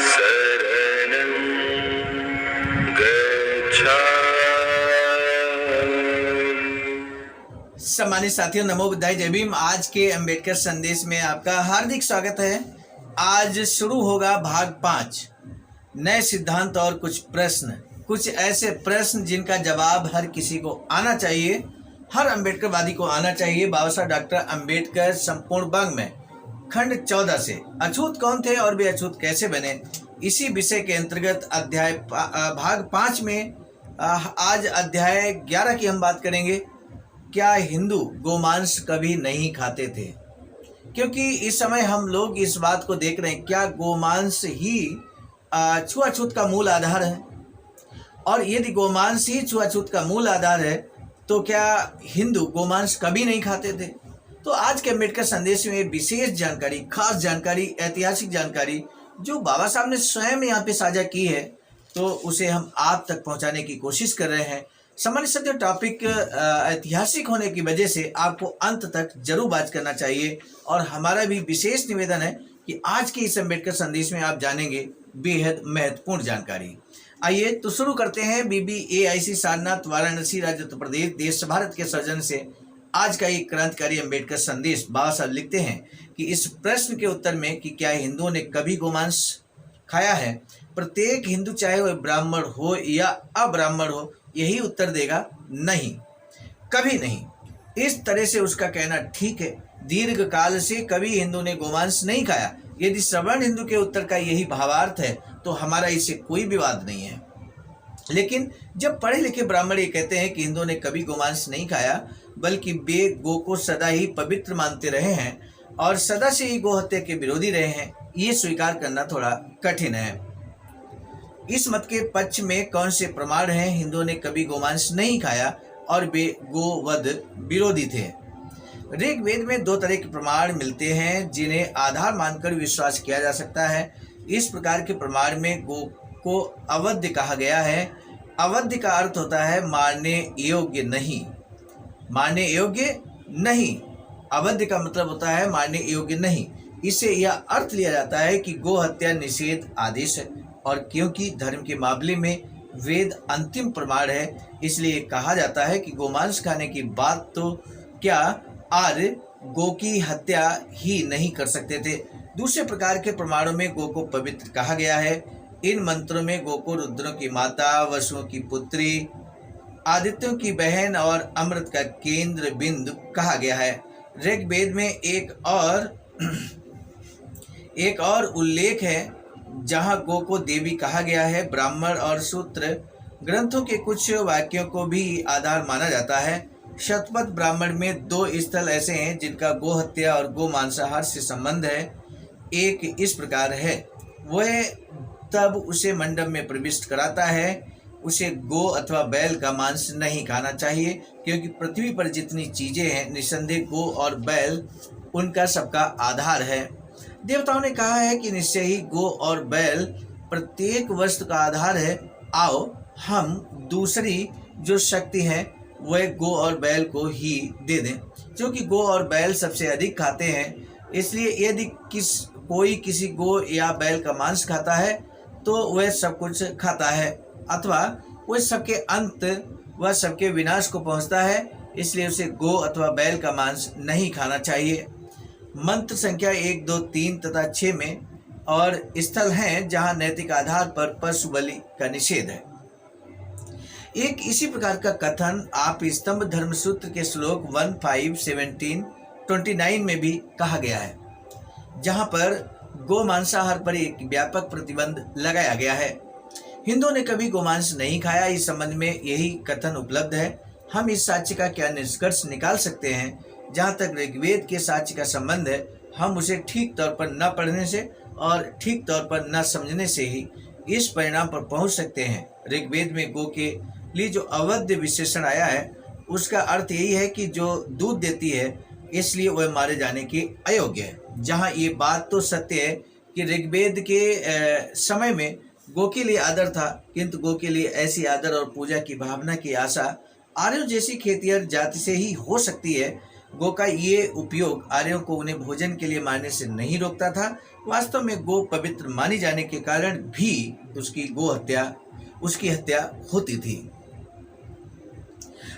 शरणं गच्छामि। सम्मानित साथियों, नमो बुद्धाय, जय भीम। आज के अंबेडकर संदेश में आपका हार्दिक स्वागत है। आज शुरू होगा भाग 5, नए सिद्धांत और कुछ प्रश्न। कुछ ऐसे प्रश्न जिनका जवाब हर किसी को आना चाहिए, हर अंबेडकरवादी को आना चाहिए। बाबा साहब डॉक्टर अंबेडकर संपूर्ण बंग में खंड 14 से अछूत कौन थे और वे अछूत कैसे बने, इसी विषय के अंतर्गत अध्याय भाग 5 में आज अध्याय 11 की हम बात करेंगे। क्या हिंदू गोमांस कभी नहीं खाते थे? क्योंकि इस समय हम लोग इस बात को देख रहे हैं, क्या गोमांस ही छुआछूत का मूल आधार है? और यदि गोमांस ही छुआछूत का मूल आधार है तो क्या हिंदू गोमांस कभी नहीं खाते थे? तो आज के अंबेडकर संदेश में विशेष जानकारी, खास जानकारी, ऐतिहासिक जानकारी जो बाबा साहब ने स्वयं यहाँ पे साझा की है, तो उसे हम आप तक पहुँचाने की कोशिश कर रहे हैं। सामान्य सत्य टॉपिक ऐतिहासिक होने की वजह से आपको अंत तक जरूर बात करना चाहिए। और हमारा भी विशेष निवेदन है कि आज के इस अंबेडकर संदेश में आप जानेंगे बेहद महत्वपूर्ण जानकारी। आइए तो शुरू करते हैं। BBAIC सारनाथ, वाराणसी, राज्य उत्तर प्रदेश, देश भारत के सौजन्य से आज का एक क्रांतिकारी अंबेडकर संदेश। बाबा साहब लिखते हैं कि इस प्रश्न के उत्तर में कि क्या हिंदुओं ने कभी गोमांस खाया है, प्रत्येक हिंदू चाहे वह ब्राह्मण हो या अब्राह्मण हो यही उत्तर देगा, नहीं, कभी नहीं। इस तरह से उसका कहना ठीक है। दीर्घ काल से कभी हिंदू ने गोमांस नहीं खाया। यदि सवर्ण हिंदू के उत्तर का यही भावार्थ है तो हमारा इससे कोई विवाद नहीं है। लेकिन जब पढ़े लिखे ब्राह्मण ये कहते हैं कि हिंदुओं ने कभी गोमांस नहीं खाया, बल्कि वे गो को सदा ही पवित्र मानते रहे हैं और सदा से ही गो हत्या के विरोधी रहे हैं, ये स्वीकार करना थोड़ा कठिन है। इस मत के पक्ष में कौन से प्रमाण हैं हिंदुओं ने कभी गोमांस नहीं खाया और वे गोवध विरोधी थे? ऋग्वेद में 2 तरह के प्रमाण मिलते हैं जिन्हें आधार मानकर विश्वास किया जा सकता है। इस प्रकार के प्रमाण में गो को अवध्य कहा गया है। अवध्य का अर्थ होता है मारने योग्य नहीं, मारने योग्य नहीं। अवध्य का मतलब होता है मारने योग्य नहीं। इससे यह अर्थ लिया जाता है कि गो हत्या निषेध आदेश है, और क्योंकि धर्म के मामले में वेद अंतिम प्रमाण है, इसलिए कहा जाता है कि गोमांस खाने की बात तो क्या आर्य गो की हत्या ही नहीं कर सकते थे। दूसरे प्रकार के प्रमाणों में गो को पवित्र कहा गया है। इन मंत्रों में गो को रुद्रों की माता, वसुओं की पुत्री, आदित्यों की बहन और अमृत का केंद्र बिंदु कहा गया है। ऋग्वेद में एक और उल्लेख है जहां गो को देवी कहा गया है। ब्राह्मण और सूत्र ग्रंथों के कुछ वाक्यों को भी आधार माना जाता है। शतपथ ब्राह्मण में 2 स्थल ऐसे हैं जिनका गो हत्या और गो मांसाहार से संबंध है। एक इस प्रकार है, वह तब उसे मंडप में प्रविष्ट कराता है। उसे गो अथवा बैल का मांस नहीं खाना चाहिए, क्योंकि पृथ्वी पर जितनी चीजें हैं निस्संदेह गो और बैल उनका सबका आधार है। देवताओं ने कहा है कि निश्चय ही गो और बैल प्रत्येक वस्तु का आधार है। आओ हम दूसरी जो शक्ति है वह गो और बैल को ही दे दें, क्योंकि गो और बैल सबसे अधिक खाते हैं। इसलिए यदि कोई किसी गो या बैल का मांस खाता है तो वह सब कुछ खाता है, अथवा वह सबके अंत व सबके विनाश को पहुंचता है। इसलिए उसे गो अथवा बैल का मांस नहीं खाना चाहिए। मंत्र संख्या 1, 2, 3 तथा 6 में और स्थल हैं जहां नैतिक आधार पर पशु बलि का निषेध है। एक इसी प्रकार का कथन आप स्तंभ धर्मसूत्र के श्लोक 1.5.17.29 में भी कहा गया है, जहां पर गो मांसाहार पर एक व्यापक प्रतिबंध लगाया गया है। हिंदुओं ने कभी गोमांस नहीं खाया, इस संबंध में यही कथन उपलब्ध है। हम इस साक्ष्य का क्या निष्कर्ष निकाल सकते हैं? जहाँ तक ऋग्वेद के साक्ष्य का संबंध है, हम उसे ठीक तौर पर न पढ़ने से और ठीक तौर पर न समझने से ही इस परिणाम पर पहुंच सकते हैं। ऋग्वेद में गो के लिए जो अवध्य विशेषण आया है उसका अर्थ यही है कि जो दूध देती है इसलिए वह मारे जाने के अयोग्य है। जहाँ ये बात तो सत्य है कि ऋग्वेद के समय में गो के लिए आदर था, किंतु गो के लिए ऐसी आदर और पूजा की भावना की आशा आर्यों जैसी खेतिहर जाति से ही हो सकती है। गो का ये उपयोग आर्यों को उन्हें भोजन के लिए मारने से नहीं रोकता था, वास्तव में गो पवित्र मानी जाने के कारण भी उसकी हत्या होती थी।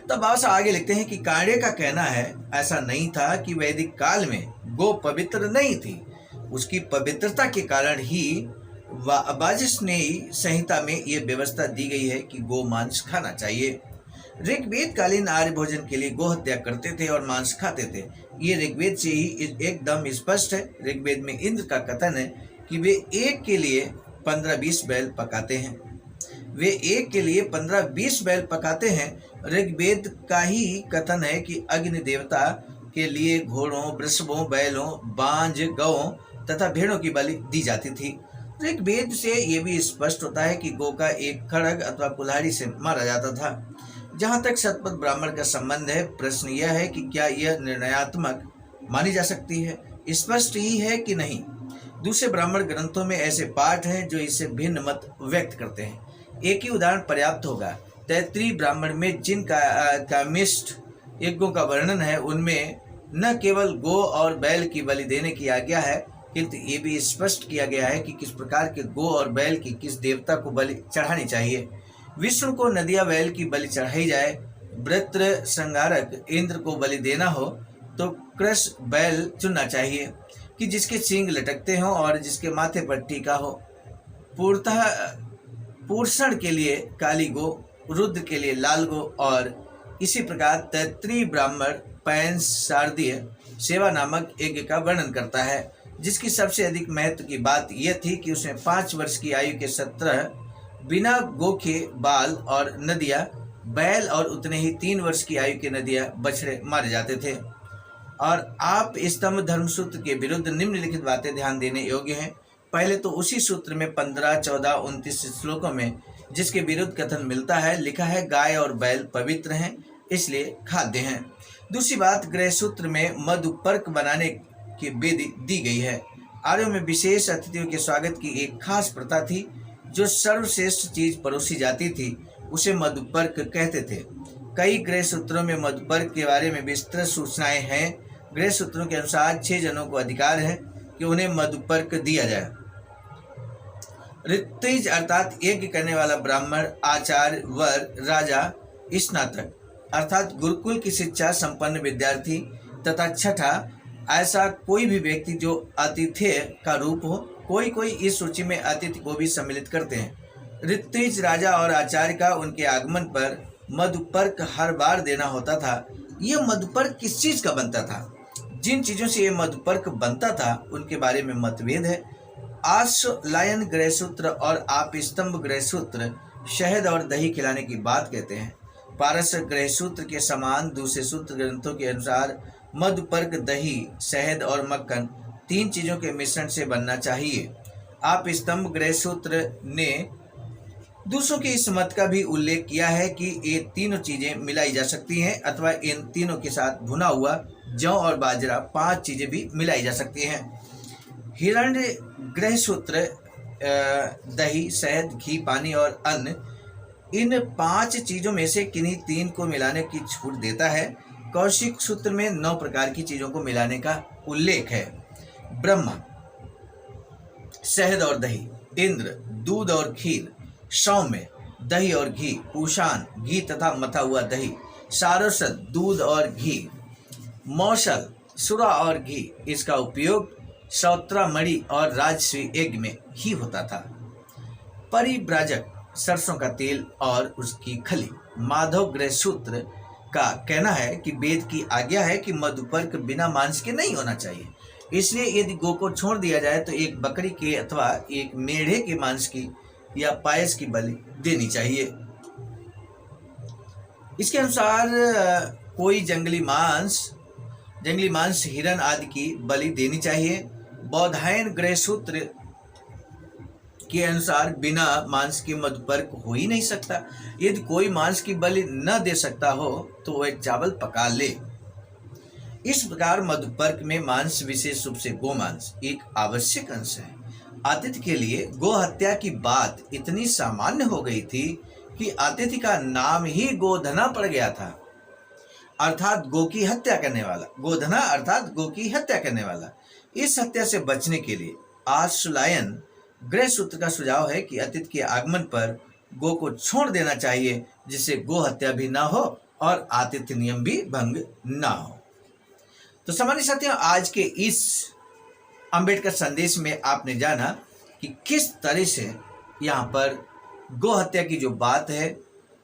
तब बाबा साहब आगे लिखते हैं कि कांडे का कहना है ऐसा नहीं था कि वैदिक काल में गो पवित्र नहीं थी, उसकी पवित्रता के कारण ही वाजस्नेयी संहिता में यह व्यवस्था दी गई है कि गो मांस खाना चाहिए। ऋग्वेद कालीन आर्य भोजन के लिए गो हत्या करते थे और मांस खाते थे। ये ऋग्वेद से ही एकदम स्पष्ट है। ऋग्वेद में इंद्र का कथन है कि वे एक के लिए 15-20 बैल पकाते हैं। वे एक के लिए 15-20 बैल पकाते हैं। ऋग्वेद का ही कथन है कि अग्नि देवता के लिए घोड़ों, वृषभों, बैलों, बांझ, गौं तथा भेड़ों की बलि दी जाती थी। ऋग्वेद से यह भी स्पष्ट होता है कि गो का एक खड़ग अथवा कुल्हाड़ी से मारा जाता था। जहाँ तक शतपथ ब्राह्मण का संबंध है, प्रश्न यह है कि क्या यह निर्णयात्मक मानी जा सकती है? स्पष्ट ही है कि नहीं। दूसरे ब्राह्मण ग्रंथों में ऐसे पाठ हैं जो इससे भिन्न मत व्यक्त करते हैं। एक ही उदाहरण पर्याप्त होगा। तैत्तिरीय ब्राह्मण में जिन कामिष्ट यज्ञों का वर्णन है, उनमें न केवल गो और बैल की बलि देने की आज्ञा है, किंतु ये भी स्पष्ट किया गया है कि किस प्रकार के गो और बैल की किस देवता को बलि चढ़ानी चाहिए। विष्णु को नदिया बैल की बलि चढ़ाई जाए। वृत्र संहारक इंद्र को बलि देना हो तो कृष बैल चुनना चाहिए कि जिसके सींग लटकते हों और जिसके माथे पर टीका हो। पूर्षण के लिए काली गो, रुद्र के लिए लाल गो और इसी प्रकार तैत्तिरीय ब्राह्मण पैंस शारदीय सेवा नामक यज्ञ का वर्णन करता है, जिसकी सबसे अधिक महत्व की बात यह थी कि उसमें 5 वर्ष की आयु के 17 बिना गो के बाल और नदिया बैल और उतने ही 3 वर्ष की आयु के नदिया बछड़े मारे जाते थे। और आप स्तंभ धर्मसूत्र के विरुद्ध निम्नलिखित बातें ध्यान देने योग्य हैं। पहले तो उसी सूत्र में 15, 14, 29 श्लोकों में जिसके विरुद्ध कथन मिलता है, लिखा है गाय और बैल पवित्र हैं, इसलिए खाद्य हैं। दूसरी बात, गृह सूत्र में मधुपर्क बनाने की विधि दी गई है। आर्यों में विशेष अतिथियों के स्वागत की एक खास प्रथा थी। जो सर्वश्रेष्ठ चीज परोसी जाती थी उसे मधुपर्क कहते थे। कई गृह सूत्रों में मधुपर्क के बारे में विस्तृत सूचनाएं हैं। गृह सूत्रों के अनुसार 6 जनों को अधिकार है कि उन्हें मधुपर्क दिया जाए। ऋत्विज अर्थात यज्ञ करने वाला ब्राह्मण, आचार्य, वर, राजा, स्नातक अर्थात गुरुकुल की शिक्षा संपन्न विद्यार्थी तथा छठा ऐसा कोई भी व्यक्ति जो आतिथ्य का रूप हो। कोई इस सूची में अतिथि को भी सम्मिलित करते हैं। ऋत्विज राजा और आचार्य का उनके आगमन पर मधुपर्क हर बार देना होता था। यह मधुपर्क किस चीज का बनता था? जिन चीजों से यह मधुपर्क बनता था उनके बारे में मतभेद है। आश्वलायन गृह सूत्र और आप स्तंभ गृह सूत्र शहद और दही खिलाने की बात कहते हैं। पारस गृह सूत्र के समान दूसरे सूत्र ग्रंथों के अनुसार मधुपर्क दही, शहद और मक्खन 3 चीजों के मिश्रण से बनना चाहिए। आप स्तंभ गृह सूत्र ने दूसरों के इस मत का भी उल्लेख किया है कि ये तीनों चीजें मिलाई जा सकती हैं अथवा इन तीनों के साथ भुना हुआ जौ और बाजरा 5 चीजें भी मिलाई जा सकती हैं। हिरण्य गृह सूत्र दही, शहद, घी, पानी और अन्न इन 5 चीजों में से किन्हीं 3 को मिलाने की छूट देता है। कौशिक सूत्र में 9 प्रकार की चीजों को मिलाने का उल्लेख है। ब्रह्मा शहद और दही, इंद्र दूध और खीर, सौम्य दही और घी, पूषान घी तथा मथा हुआ दही, सारस्वत दूध और घी, मौसल सुरा और घी। इसका उपयोग सौत्रामणि और राजस्वी यज्ञ में ही होता था। परिव्राजक सरसों का तेल और उसकी खली। माधव गृह सूत्र का कहना है कि वेद की आज्ञा है कि मधुपर्क बिना मांस के नहीं होना चाहिए, इसलिए यदि गो को छोड़ दिया जाए तो एक बकरी के अथवा एक मेढ़े के मांस की या पायस की बलि देनी चाहिए। इसके अनुसार कोई जंगली मांस हिरन आदि की बलि देनी चाहिए। बौधायन गृह सूत्र के अनुसार बिना मांस के मधुपर्क हो ही नहीं सकता। यदि कोई मांस की बलि न दे सकता हो तो वह चावल पका ले। इस प्रकार मधुपर्क में मांस, विशेष रूप से गोमांस, एक आवश्यक अंश है। आतिथ्य के लिए गो हत्या की बात इतनी सामान्य हो गई थी कि आतिथ्य का नाम ही गोधना पड़ गया था, अर्थात गो की हत्या करने वाला। गोधना अर्थात गो की हत्या करने वाला। इस हत्या से बचने के लिए आशुलायन गृह सूत्र का सुझाव है कि अतिथि के आगमन पर गो को छोड़ देना चाहिए, जिससे गो हत्या भी ना हो और आतिथ्य नियम भी भंग ना हो। तो सामान्य साथियों, आज के इस अंबेडकर संदेश में आपने जाना कि किस तरह से यहाँ पर गो हत्या की जो बात है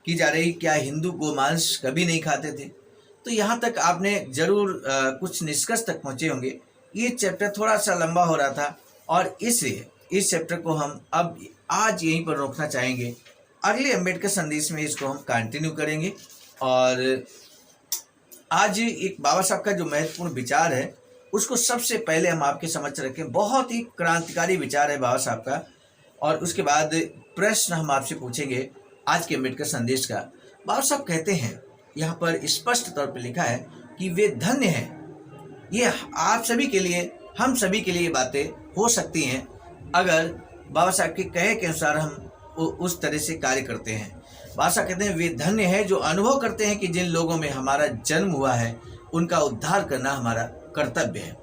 की जा रही, क्या हिंदू गोमांस कभी नहीं खाते थे। तो यहाँ तक आपने जरूर कुछ निष्कर्ष तक पहुँचे होंगे। ये चैप्टर थोड़ा सा लंबा हो रहा था और इसलिए इस चैप्टर को हम अब आज यहीं पर रोकना चाहेंगे। अगले अंबेडकर संदेश में इसको हम कंटिन्यू करेंगे। और आज एक बाबा साहब का जो महत्वपूर्ण विचार है उसको सबसे पहले हम आपके समक्ष रखें। बहुत ही क्रांतिकारी विचार है बाबा साहब का, और उसके बाद प्रश्न हम आपसे पूछेंगे आज के अंबेडकर संदेश का। बाबा साहब कहते हैं, यहाँ पर स्पष्ट तौर पर लिखा है कि वे धन्य हैं। ये आप सभी के लिए, हम सभी के लिए बातें हो सकती हैं अगर बाबा साहब के कहे के अनुसार हम उस तरह से कार्य करते हैं। बाबा साहब कहते हैं वे धन्य हैं जो अनुभव करते हैं कि जिन लोगों में हमारा जन्म हुआ है उनका उद्धार करना हमारा कर्तव्य है।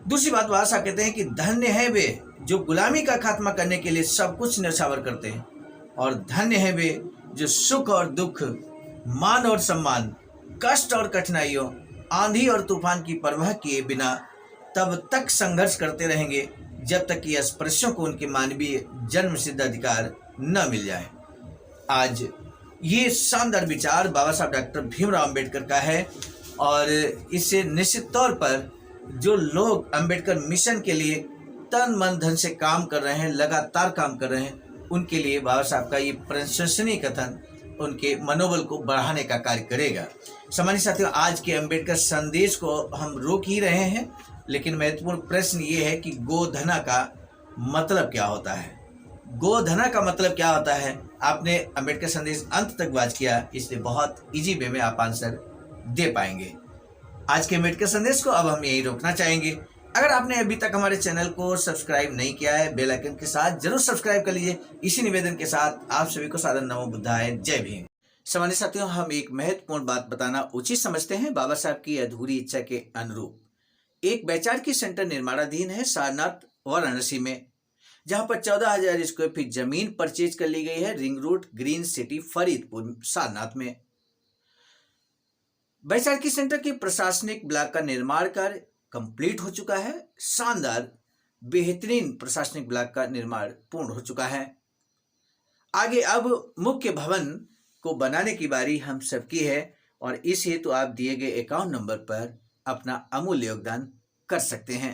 दूसरी बात बाबा साहब कहते हैं कि धन्य है वे जो गुलामी का खात्मा करने के लिए सब कुछ न्यौछावर करते हैं, और धन्य है वे जो सुख और दुख, मान और सम्मान, कष्ट और कठिनाइयों, आंधी और तूफान की परवाह किए बिना तब तक संघर्ष करते रहेंगे जब तक कि अस्पृश्यों को उनके मानवीय जन्म सिद्ध अधिकार न मिल जाए। आज ये शानदार विचार बाबा साहब डॉक्टर भीमराव अंबेडकर का है, और इससे निश्चित तौर पर जो लोग अंबेडकर मिशन के लिए तन मन धन से काम कर रहे हैं, लगातार काम कर रहे हैं, उनके लिए बाबा साहब का ये प्रशंसनीय कथन उनके मनोबल को बढ़ाने का कार्य करेगा। सामान्य साथियों, आज के अंबेडकर संदेश को हम रोक ही रहे हैं, लेकिन महत्वपूर्ण प्रश्न ये है कि गोधना का मतलब क्या होता है। गोधना का मतलब क्या होता है, आपने अंबेडकर संदेश अंत तक वॉच किया, इसलिए बहुत इजी वे में आप आंसर दे पाएंगे। आज के अंबेडकर संदेश को अब हम यही रोकना चाहेंगे। अगर आपने अभी तक हमारे चैनल को सब्सक्राइब नहीं किया है, बेल आइकन के साथ जरूर सब्सक्राइब कर लीजिए। इसी निवेदन के साथ आप सभी को सादर नमो बुद्धाय, जय भीम। सामान्य साथियों, हम एक महत्वपूर्ण बात बताना उचित समझते हैं। बाबा साहब की अधूरी इच्छा के अनुरूप एक वैचारिकी सेंटर निर्माणाधीन है सारनाथ वाराणसी में, जहां पर 14,000 स्क्वायर फीट जमीन परचेज कर ली गई है ring road, green city, Faridpur, Sarnath में। वैचारिकी सेंटर के प्रशासनिक ब्लॉक का निर्माण कार्य कंप्लीट हो चुका है। शानदार बेहतरीन प्रशासनिक ब्लॉक का निर्माण पूर्ण हो चुका है। आगे अब मुख्य भवन को बनाने की बारी हम सबकी है, और इस हेतु आप दिए गए अकाउंट नंबर पर अपना अमूल्य योगदान कर सकते हैं।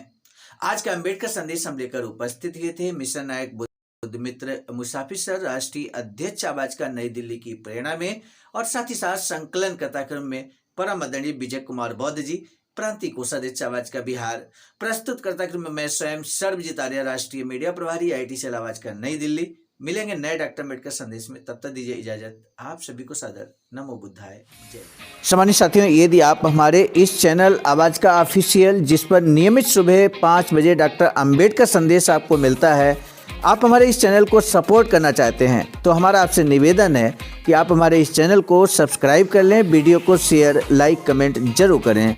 आज का अंबेडकर संदेश हम लेकर उपस्थित हुए थे मिशन नायक बुद्ध मित्र मुसाफिर सर, राष्ट्रीय अध्यक्ष आवाज का नई दिल्ली की प्रेरणा में, और साथ ही साथ संकलन कथाक्रम में परम आदरणीय विजय कुमार बौद्ध जी, प्रांतीय कोषाध्यक्ष आवाज का बिहार। प्रस्तुत कर्ताक्रम में मैं स्वयं सर्वजीत आर्य, राष्ट्रीय मीडिया प्रभारी, IT सेल आवाज का नई दिल्ली। मिलेंगे नए डॉक्टर अम्बेडकर संदेश में, तब तक दीजिए इजाजत। आप सभी को सादर नमो बुद्धाय, जय। सामान्य साथियों, यदि आप हमारे इस चैनल आवाज का ऑफिशियल, जिस पर नियमित सुबह 5 बजे डॉक्टर अम्बेडकर संदेश आपको मिलता है, आप हमारे इस चैनल को सपोर्ट करना चाहते हैं, तो हमारा आपसे निवेदन है कि आप हमारे इस चैनल को सब्सक्राइब कर लें, वीडियो को शेयर, लाइक, कमेंट जरूर करें।